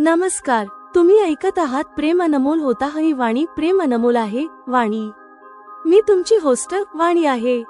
नमस्कार, तुम्ही ऐकत आहात प्रेम अनमोल होता ही वाणी. प्रेम अनमोल आहे वाणी. मी तुमची होस्ट वाणी आहे.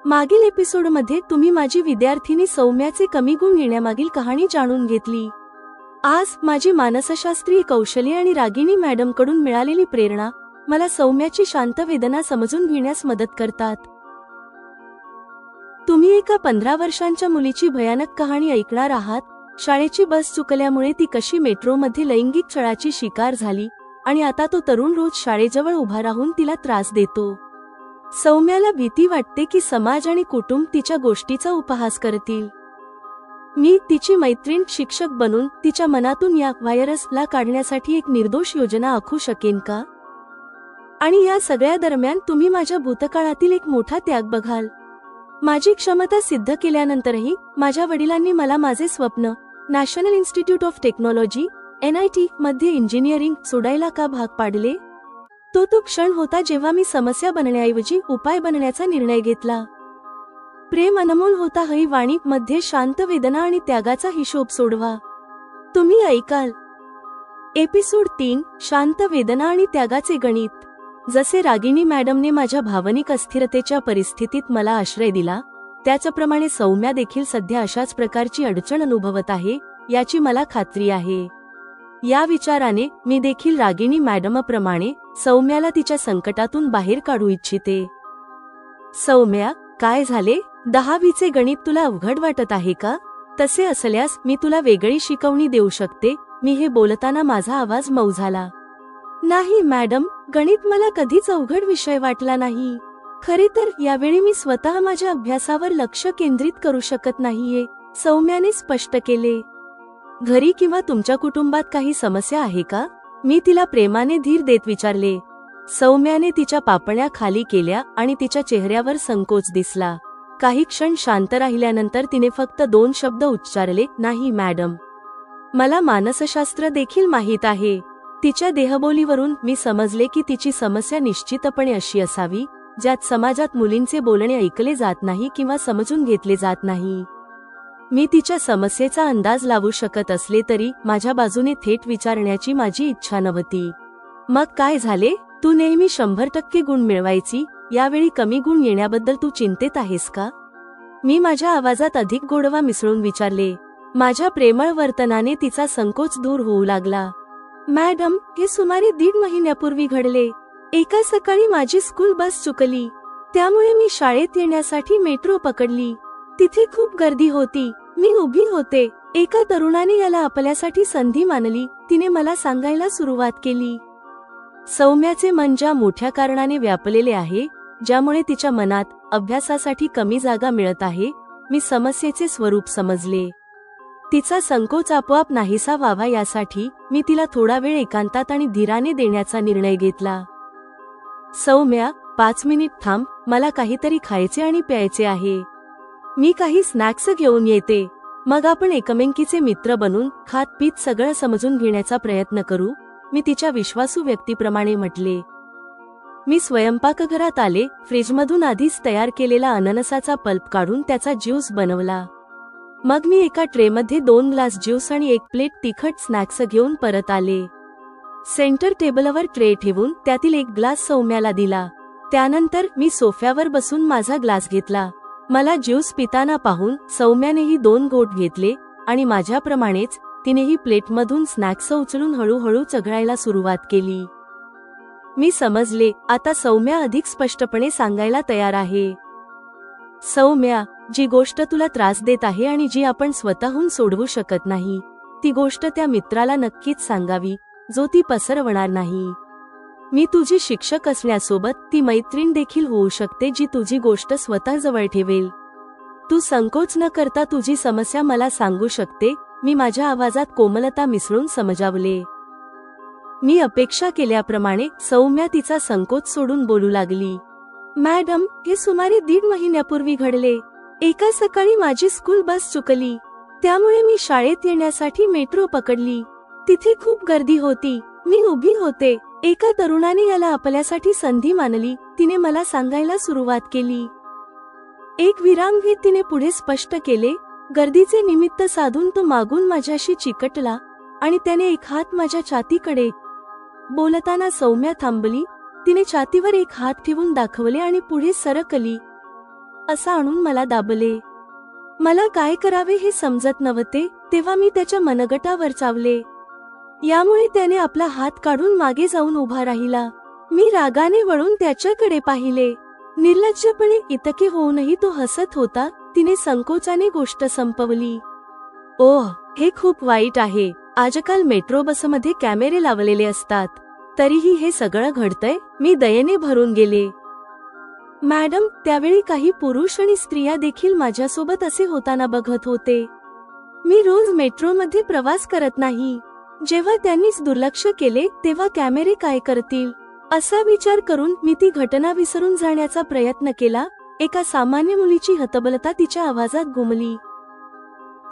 मागील एपिसोडमध्ये तुम्ही माझी विद्यार्थिनी सौम्याचे कमी गुण येण्यामागील कहाणी जाणून घेतली. आज माझी मानसशास्त्रीय कौशल्य आणि रागिणी मॅडम कडून मिळालेली प्रेरणा मला सौम्याची शांत वेदना समजून घेण्यास मदत करतात. तुम्ही एका 15 वर्षांच्या मुलीची भयानक कहाणी ऐकणार आहात. शाळेची बस चुकल्यामुळे ती कशी मेट्रोमध्ये लैंगिक छळाची शिकार झाली आणि आता तो तरुण रोज शाळेजवळ उभा राहून तिला त्रास देतो. सौम्याला भीती वाटते की समाज आणि कुटुंब तिच्या गोष्टीचा उपहास करतील. मी तिची मैत्रीण शिक्षक बनून तिच्या मनातून या व्हायरसला काढण्यासाठी एक निर्दोष योजना आखू शकेन का? आणि या सगळ्या दरम्यान तुम्ही माझ्या भूतकाळातील एक मोठा त्याग बघाल. माझी क्षमता सिद्ध केल्यानंतरही माझ्या वडिलांनी मला माझे स्वप्न national institute of technology NIT मध्ये इंजिनिअरिंग सोडायला का भाग पाडले? तो क्षण होता जेव्हा मी समस्या बनण्याऐवजी उपाय बनण्याचा निर्णय घेतला. प्रेम अनमोल होता ही वाणी मध्ये शांत वेदना आणि त्यागाचा हिशोब सोडवा. तुम्ही ऐकाल एपिसोड 3 शांत वेदना आणि त्यागाचे गणित. जसे रागिणी मॅडमने माझ्या भावनिक अस्थिरतेच्या परिस्थितीत मला आश्रय दिला, त्याचप्रमाणे सौम्या देखील सध्या अशाच प्रकारची अडचण अनुभवत आहे याची मला खात्री आहे. या विचाराने मी देखील रागिणी मॅडमप्रमाणे सौम्याला तिच्या संकटातून बाहेर काढू इच्छिते. सौम्या, काय झाले? 10वीचे गणित तुला अवघड वाटत आहे का? तसे असल्यास मी तुला वेगळी शिकवणी देऊ शकते. मी हे बोलताना माझा आवाज मऊ झाला. नाही मॅडम, गणित मला कधीच अवघड विषय वाटला नाही. खरे तर यावेळी मी स्वतः माझ्या अभ्यासावर लक्ष केंद्रित करू शकत नाहीये, सौम्याने स्पष्ट केले. घरी किंवा तुमच्या कुटुंबात काही समस्या आहे का? मी तिला प्रेमाने धीर देत विचारले. सौम्याने तिच्या पापण्या खाली केल्या आणि तिच्या चेहऱ्यावर संकोच दिसला. काही क्षण शांत राहिल्यानंतर तिने फक्त 2 शब्द उच्चारले, नाही मॅडम. मला मानसशास्त्र देखील माहीत आहे. तिच्या देहबोलीवरून मी समजले की तिची समस्या निश्चितपणे अशी असावी ज्यात समाजात मुलींचे बोलणे ऐकले जात नाही किंवा समजून घेतले जात नाही. मी तिच्या समस्येचा अंदाज लावू शकत असले तरी माझ्या बाजूने थेट विचारण्याची माझी इच्छा नव्हती. मग काय झाले? तू नेहमी 100% गुण मिळवायची, यावेळी कमी गुण येण्याबद्दल तू चिंतेत आहेस का? मी माझ्या आवाजात अधिक गोडवा मिसळून विचारले. माझ्या प्रेमळ वर्तनाने तिचा संकोच दूर होऊ लागला. मॅडम, हे सुमारे 1.5 महिन्यापूर्वी घडले. एका सकाळी माझी स्कूल बस चुकली, त्यामुळे मी शाळेत येण्यासाठी मेट्रो पकडली. तिथे खूप गर्दी होती. मी उभी होते. एका तरुणाने याला आपल्यासाठी संधी मानली, तिने मला सांगायला सुरुवात केली. सौम्याचे मन ज्या मोठ्या कारणाने व्यापलेले आहे, ज्यामुळे तिच्या मनात अभ्यासासाठी कमी जागा मिळत आहे, मी समस्येचे स्वरूप समजले. तिचा संकोच आपोआप नाहीसा व्हावा यासाठी मी तिला थोडा वेळ एकांतात आणि धीराने देण्याचा निर्णय घेतला. सौम्या, 5 मिनिट थांब, मला काहीतरी खायचे आणि प्यायचे आहे. मी काही स्नॅक्स घेऊन येते. मग आपण एकमेकीचे मित्र बनून खात पीत सगळं समजून घेण्याचा प्रयत्न करू, मी तिच्या विश्वासू व्यक्तीप्रमाणे म्हटले. मी स्वयंपाकघरात आले. फ्रीजमधून आधीच तयार केलेला अननसाचा पल्प काढून त्याचा ज्यूस बनवला. मग मी एका ट्रेमध्ये 2 ग्लास ज्यूस आणि 1 प्लेट तिखट स्नॅक्स घेऊन परत आले. सेंटर टेबलवर ट्रे ठेवून त्यातील 1 ग्लास सौम्याला दिला. त्यानंतर मी सोफ्यावर बसून माझा ग्लास घेतला. मला ज्यूस पिताना पाहून सौम्यानेही 2 घोट घेतले आणि माझ्याप्रमाणेच तिनेही प्लेटमधून स्नॅक्स उचलून हळूहळू चघळायला सुरुवात केली. मी समजले, आता सौम्या अधिक स्पष्टपणे सांगायला तयार आहे. सौम्या, जी गोष्ट तुला त्रास देत आहे आणि जी आपण स्वतःहून सोडवू शकत नाही, ती गोष्ट त्या मित्राला नक्कीच सांगावी, जो ती पसरवणार नाही. मी तुझी शिक्षक असण्यासोबत ती मैत्रीण देखील होऊ शकते जी तुझी गोष्ट स्वतःजवळ ठेवेल. तू संकोच न करता तुझी समस्या मला सांगू शकते. मी माझ्या आवाजात कोमलता मिसळून समजावले. मी अपेक्षा केल्याप्रमाणे सौम्या तिचा संकोच सोडून बोलू लागली. मॅडम, हे सुमारे 1.5 महिन्यापूर्वी घडले. एका सकाळी माझी स्कूल बस चुकली, त्यामुळे मी शाळेत येण्यासाठी मेट्रो पकडली. तिथे खूप गर्दी होती. मी उभी होते. एका तरुणाने याला आपल्यासाठी संधी मानली, तिने मला सांगायला सुरुवात केली. एक विराम घेत तिने पुढे स्पष्ट केले, गर्दीचे निमित्त साधून तो मागून माझ्याशी चिकटला आणि त्याने एक हात माझ्या छातीकडे. बोलताना सौम्या थांबली. तिने छातीवर एक हात ठेवून दाखवले आणि पुढे सरकली. असा आणून मला दाबले. मला काय करावे हे समजत नव्हते तेव्हा मी त्याच्या मनगटावर चावले. यामुळे त्याने आपला हात काढून मागे जाऊन उभा राहिला. मी रागाने वळून त्याच्याकडे पाहिले. निर्लज्जपणे इतके होऊनही तो हसत होता. तिने संकोचाने गोष्ट संपवली. ओह, हे खूप वाईट आहे. आजकाल मेट्रो बसमध्ये कॅमेरे लावलेले असतात. तरीही हे सगळं घडतंय. मी दयेने भरून गेले. मॅडम, त्यावेळी काही पुरुष आणि स्त्रिया देखील माझ्यासोबत असे होताना बघत होते. मी रोज मेट्रोमध्ये प्रवास करत नाही. जेव्हा त्यांनीच दुर्लक्ष केले तेव्हा कॅमेरे काय करतील असा विचार करून मी ती घटना विसरून जाण्याचा प्रयत्न केला. एका सामान्य मुलीची हतबलता तिच्या आवाजात घुमली.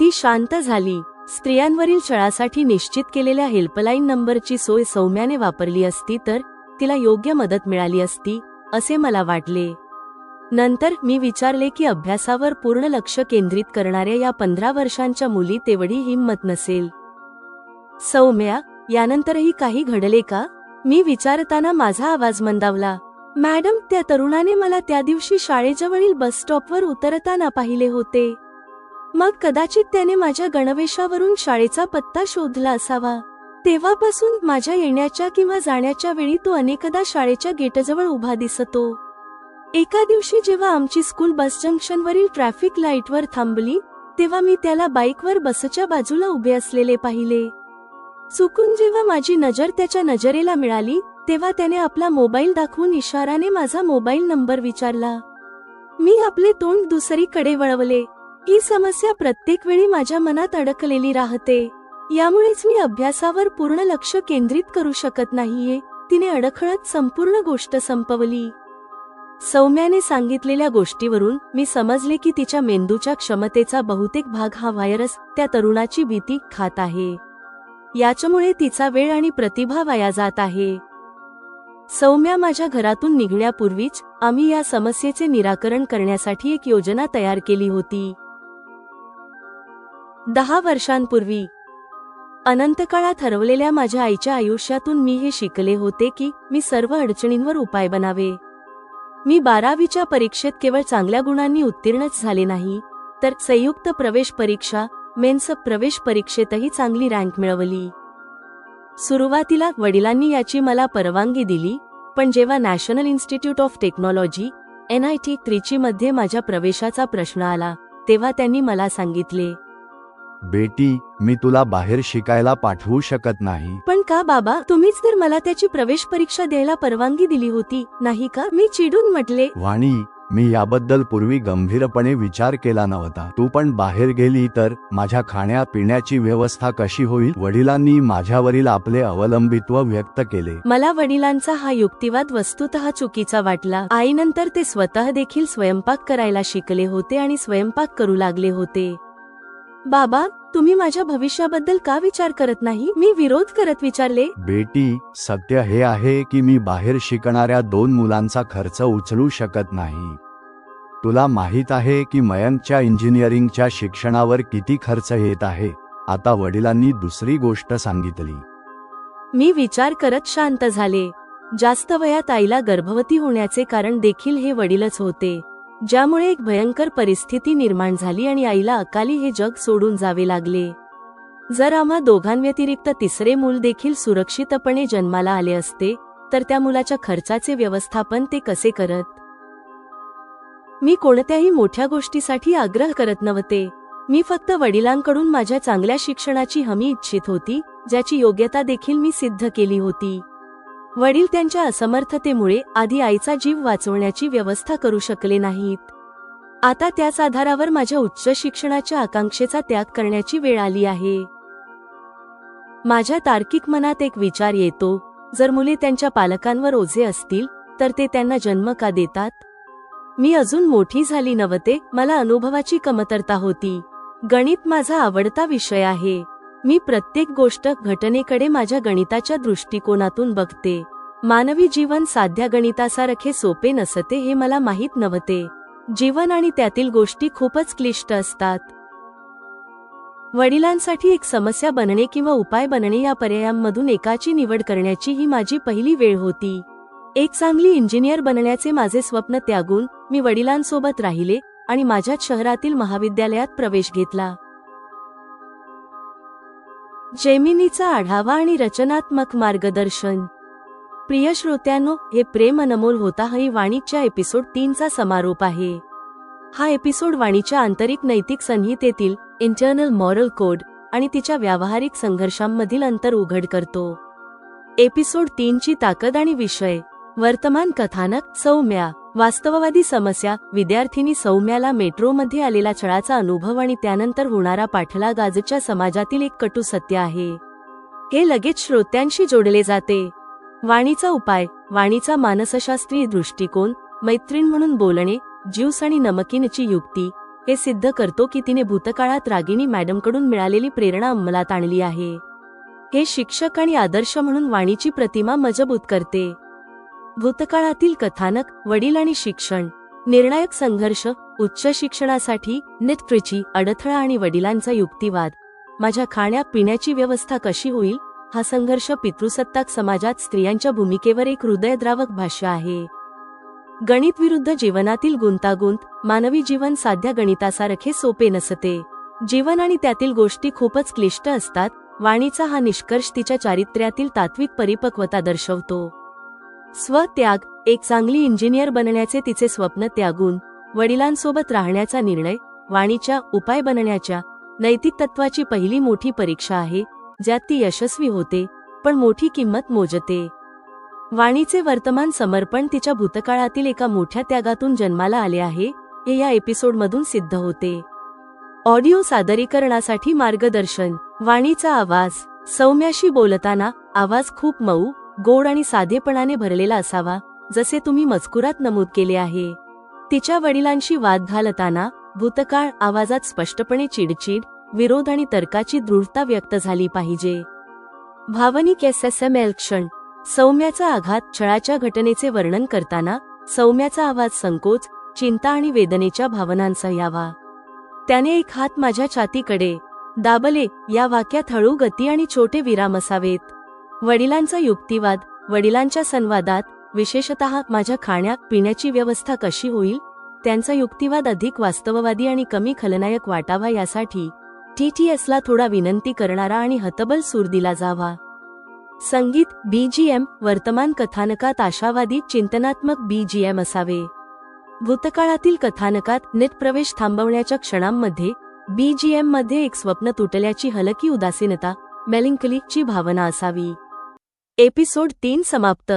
ती शांत झाली. स्त्रियांवरील छळासाठी निश्चित केलेल्या हेल्पलाईन नंबरची सोय सौम्याने वापरली असती तर तिला योग्य मदत मिळाली असती असे मला वाटले. नंतर मी विचारले की अभ्यासावर पूर्ण लक्ष केंद्रित करणाऱ्या या 15 वर्षांच्या मुली तेवढी हिंमत नसेल. सौम्या, यानंतरही काही घडले का? मी विचारताना माझा आवाज मंदावला. मॅडम, त्या तरुणाने मला त्या दिवशी शाळेजवळील बस स्टॉपवर उतरताना पाहिले होते. मग कदाचित त्याने माझ्या गणवेशावरून शाळेचा पत्ता शोधला असावा. तेव्हापासून माझ्या येण्याच्या किंवा जाण्याच्या वेळी तो अनेकदा शाळेच्या गेटजवळ उभा दिसतो. एका दिवशी जेव्हा आमची स्कूल बस जंक्शनवरील ट्रॅफिक लाईटवर थांबली तेव्हा मी त्याला बाईकवर बसच्या बाजूला उभे असलेले पाहिले. चुकून जेव्हा माझी नजर त्याच्या नजरेला मिळाली तेव्हा त्याने आपला मोबाईल दाखवून इशाराने माझा मोबाईल नंबर विचारला. मी आपले तोंड दुसरीकडे वळवले. ही समस्या प्रत्येक वेळी माझ्या मनात अडकलेली राहते. यामुळेच मी अभ्यासावर पूर्ण लक्ष केंद्रित करू शकत नाहीये. तिने अडखळत संपूर्ण गोष्ट संपवली. सौम्याने सांगितलेल्या गोष्टीवरून मी समजले की तिच्या मेंदूच्या क्षमतेचा बहुतेक भाग हा व्हायरस त्या तरुणाची भीती खात आहे. याच्यामुळे तिचा वेळ आणि प्रतिभा वाया जात आहे. सौम्या माझ्या घरातून निघण्यापूर्वीच आम्ही या समस्येचे निराकरण करण्यासाठी एक योजना तयार केली होती. 10 वर्षांपूर्वी अनंतकाळात हरवलेल्या माझ्या आईच्या आयुष्यातून मी हे शिकले होते की मी सर्व अडचणींवर उपाय बनावे. मी 12वीच्या परीक्षेत केवळ चांगल्या गुणांनी उत्तीर्णच झाले नाही तर संयुक्त प्रवेश परीक्षा मेन्स प्रवेश परीक्षेतही चांगली रँक मिळवली. सुरुवातीला वडिलांनी याची मला परवानगी दिली, पण जेव्हा national institute of technology NIT त्रिचीमध्ये माझ्या प्रवेशाचा प्रश्न आला तेव्हा त्यांनी मला सांगितले, बेटी, मी तुला बाहेर शिकायला पाठवू शकत नाही. पण का बाबा, तुम्हीच तर मला त्याची प्रवेश परीक्षा द्यायला परवानगी दिली होती, नाही का? मी चिडून म्हटले. वाणी, मी याबद्दल पूर्वी गंभीरपणे विचार केला नव्हता. तू पण बाहेर गेली तर माझ्या खाण्यापिण्याची व्यवस्था कशी होईल? वडिलांनी माझ्यावरील आपले अवलंबित्व व्यक्त केले. मला वडिलांचा हा युक्तिवाद वस्तुतः चुकीचा वाटला. आईनंतर ते स्वतः देखील स्वयंपाक करायला शिकले होते आणि स्वयंपाक करू लागले होते. बाबा, तुम्ही माझ्या भविष्याबद्दल का विचार करत नाही? मी विरोध करत विचारले. बेटी, सत्य हे आहे की मी बाहेर शिकणाऱ्या 2 मुलांचा खर्च उचलू शकत नाही. तुला माहित आहे की मयंकच्या इंजिनिअरिंगच्या शिक्षणावर किती खर्च येत आहे. आता वडिलांनी दुसरी गोष्ट सांगितली. मी विचार करत शांत झाले. जास्त वयात आईला गर्भवती होण्याचे कारण देखील हे वडीलच होते, ज्यामुळे एक भयंकर परिस्थिती निर्माण झाली आणि आईला अकाली हे जग सोडून जावे लागले. जर आम्हा दोघांव्यतिरिक्त तिसरे मूल देखील सुरक्षितपणे जन्माला आले असते तर त्या मुलाच्या खर्चाचे व्यवस्थापन ते कसे करत? मी कोणत्याही मोठ्या गोष्टीसाठी आग्रह करत नव्हते. मी फक्त वडिलांकडून माझ्या चांगल्या शिक्षणाची हमी इच्छित होती, ज्याची योग्यता देखील मी सिद्ध केली होती. वडील त्यांच्या असमर्थतेमुळे आधी आईचा जीव वाचवण्याची व्यवस्था करू शकले नाहीत. आता त्याच आधारावर माझ्या उच्च शिक्षणाच्या आकांक्षेचा त्याग करण्याची वेळ आली आहे. माझ्या तार्किक मनात एक विचार येतो, जर मुले त्यांच्या पालकांवर ओझे असतील तर ते त्यांना जन्म का देतात? मी अजून मोठी झाली नव्हते, मला अनुभवाची कमतरता होती. गणित माझा आवडता विषय आहे. मी प्रत्येक गोष्ट घटनेकडे माझ्या गणिताच्या दृष्टिकोनातून बघते. मानवी जीवन साध्या गणितासारखे सोपे नसते हे मला माहीत नव्हते. जीवन आणि त्यातील गोष्टी खूपच क्लिष्ट असतात. वडिलांसाठी एक समस्या बनणे किंवा उपाय बनणे या पर्यायांमधून एकाची निवड करण्याची ही माझी पहिली वेळ होती. एक चांगली इंजिनियर बनण्याचे माझे स्वप्न त्यागून मी वडिलांसोबत राहिले आणि माझ्याच शहरातील महाविद्यालयात प्रवेश घेतला. जेमिनीचा आढावा आणि रचनात्मक मार्गदर्शन. प्रिय श्रोत्यांनो, हे प्रेम अनमोल होता ही वाणीच्या एपिसोड 3चा समारोप आहे. हा एपिसोड वाणीच्या आंतरिक नैतिक संहितेतील इंटरनल मॉरल कोड आणि तिच्या व्यावहारिक संघर्षांमधील अंतर उघड करतो. एपिसोड 3ची ताकद आणि विषय. वर्तमान कथानक सौम्या. वास्तववादी समस्या. विद्यार्थिनी सौम्याला मेट्रोमध्ये आलेला छळाचा अनुभव आणि त्यानंतर होणारा पाठलाग आजच्या समाजातील एक कटू सत्य आहे. हे लगेच श्रोत्यांशी जोडले जाते. वाणीचा उपाय. वाणीचा मानसशास्त्रीय दृष्टिकोन. मैत्रीण म्हणून बोलणे. ज्यूस आणि नमकीनची युक्ती हे सिद्ध करतो की तिने भूतकाळात रागिनी मॅडमकडून मिळालेली प्रेरणा अंमलात आणली आहे. हे शिक्षक आणि आदर्श म्हणून वाणीची प्रतिमा मजबूत करते. भूतकाळातील कथानक. वडील आणि शिक्षण. निर्णायक संघर्ष. उच्च शिक्षणासाठी निटप्रिची अडथळा आणि वडिलांचा युक्तिवाद. माझ्या खाण्यापिण्याची व्यवस्था कशी होईल हा संघर्ष पितृसत्ताक समाजात स्त्रियांच्या भूमिकेवर एक हृदयद्रावक भाष्य आहे. गणित विरुद्ध जीवनातील गुंतागुंत. मानवी जीवन साध्या गणितासारखे सोपे नसते. जीवन आणि त्यातील गोष्टी खूपच क्लिष्ट असतात. वाणीचा हा निष्कर्ष तिच्या चारित्र्यातील तात्विक परिपक्वता दर्शवतो. स्वत्याग. एक चांगली इंजिनियर बनण्याचे तिचे स्वप्न त्यागून वडिलांसोबत राहण्याचा निर्णय वाणीच्या उपाय बनण्याच्या नैतिक तत्वाची पहिली मोठी परीक्षा आहे, ज्यात ती यशस्वी होते पण मोठी किंमत मोजते. वाणीचे वर्तमान समर्पण तिच्या भूतकाळातील एका मोठ्या त्यागातून जन्माला आले आहे हे या एपिसोडमधून सिद्ध होते. ऑडिओ सादरीकरणासाठी मार्गदर्शन. वाणीचा आवाज. सौम्याशी बोलताना आवाज खूप मऊ, गोड आणि साधेपणाने भरलेला असावा, जसे तुम्ही मजकुरात नमूद केले आहे. तिच्या वडिलांशी वाद घालताना भूतकाळ आवाजात स्पष्टपणे चिडचिड, विरोध आणि तर्काची दृढता व्यक्त झाली पाहिजे. भावनिक SSML क्षण. सौम्याचा आघात. छळाच्या घटनेचे वर्णन करताना सौम्याचा आवाज संकोच, चिंता आणि वेदनेच्या भावनांचा यावा. त्याने एक हात माझ्या छातीकडे दाबले. या वाक्यात हळू गती आणि छोटे विराम असावेत. वडिलांचा युक्तिवाद. वडिलांच्या संवादात, विशेषतः माझ्या खाण्यापिण्याची व्यवस्था कशी होईल, त्यांचा युक्तिवाद अधिक वास्तववादी आणि कमी खलनायक वाटावा यासाठी TTSला थोडा विनंती करणारा आणि हतबल सूर दिला जावा. संगीत. BGM. वर्तमान कथानकात आशावादी चिंतनात्मक BGM असावे. भूतकाळातील कथानकात नेट प्रवेश थांबवण्याच्या क्षणांमध्ये BGM मध्ये एक स्वप्न तुटल्याची हलकी उदासीनता, मेलिंकली ची भावना असावी. एपिसोड 3 समाप्त.